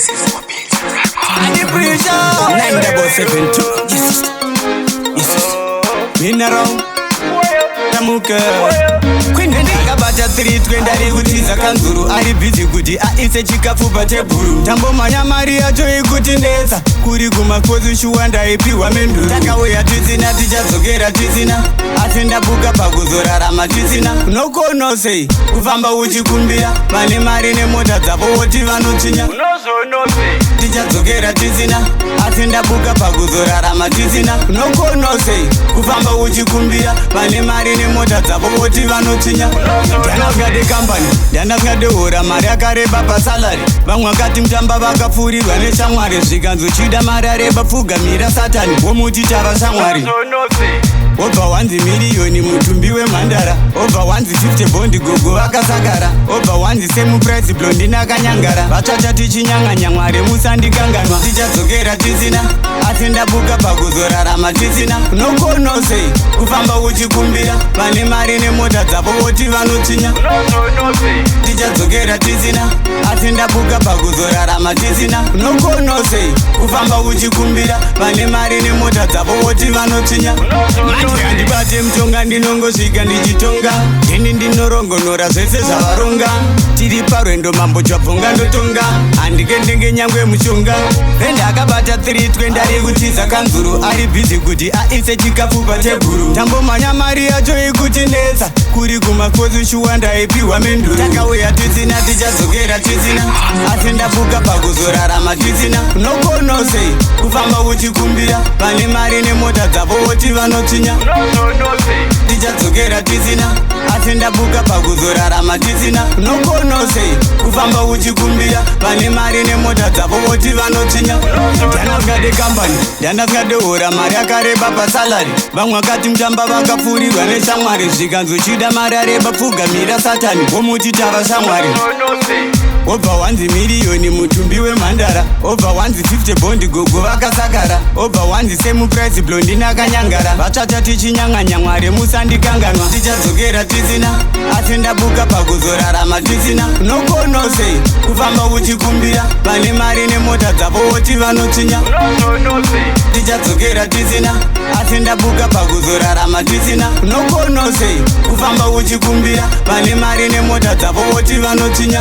the pressure 972 Jesus Mineral Namuka Queen ndakabata 3 ndari kutiza kanzuru ari busy kuti aise chikafu patebhuru tambomanya mari yacho ikuti ndesa kuri kumakozi shuwa ndaipiwa menduru takauya tisina tichadzokera tisina asi ndabuka pakuzorarama tisina unokonosei kufamba uchikumbira vane mari nemota dzavo woti vanotinya tichadzokera tisina asi ndabuka pakuzorarama tisina unokonosei kufamba uchikumbira vane mari nemota dzavo woti vanotinya ndanasingade kambani ndanasingade hora mari akareba pasalari vamwe vakati mutamba vakapfurirwa neshamwari zvikanzochida mari areba pfugamira satani womuti tava shamwari obva 1 miliyoni mutumbi wemhandara obva 150 bondi gogo vakasakara obva 1 semuprice blondini akanyangara vatsvacha tichinyanganya mwari musandikanganwa tichadzokera tisina asi ndabuka pakuzorarama tisina unokonosei kufamba uchikumbira vane mari nemota dzavo woti vanotinya tichadzokera tisina asi ndabuka pakuzorarama tisina unokonosei kufamba uchikumbira vane mari nemota dzavo woti vanotinya handibate mutonga ndinongosvika ndichitonga ndini ndinorongonora zvese zvavaronga tiri parwendo mambo chwabvonga ndotonga handikendenge nyangwe mushonga rendakabata 3 ndari kutiza kanzuru ari busy kuti aise chikafu patebhuru tambomanya mari yacho ikuti ndesa kuri kumakozi shuwa ndaipiwa menduru takauya tisina tichadzokera tisina asi ndabuka pakuzorarama tisina unokonosei kufamba uchikumbira vane mari nemota dzavo woti vanotinya tichadzokera tisina asi ndabuka pakuzorarama tisina unokonosei kufamba uchikumbira vane mari nemota dzavo woti vanotinya ndanasingade kambani ndanasingade hora mari akareba pasalari vamwe vakati mutamba vakapfurirwa neshamwari zvikanzochida mari areba pfugamira satani womuti tava shamwari obva 1 miliyoni mutumbi wemhandara obva 150 bondi gogo vakasakara obva 1 semuprice blondini akanyangara vatsvacha tichinyanganya mwari musandikanganwa tichadzokera tisina asi ndabuka pakuzorarama tisina unokonosei kufamba uchikumbira vane mari nemota dzavo woti vanotinya tichadzokera tisina asi ndabuka pakuzorarama tisina unokonosei kufamba uchikumbira vane mari nemota dzavo woti vanotinya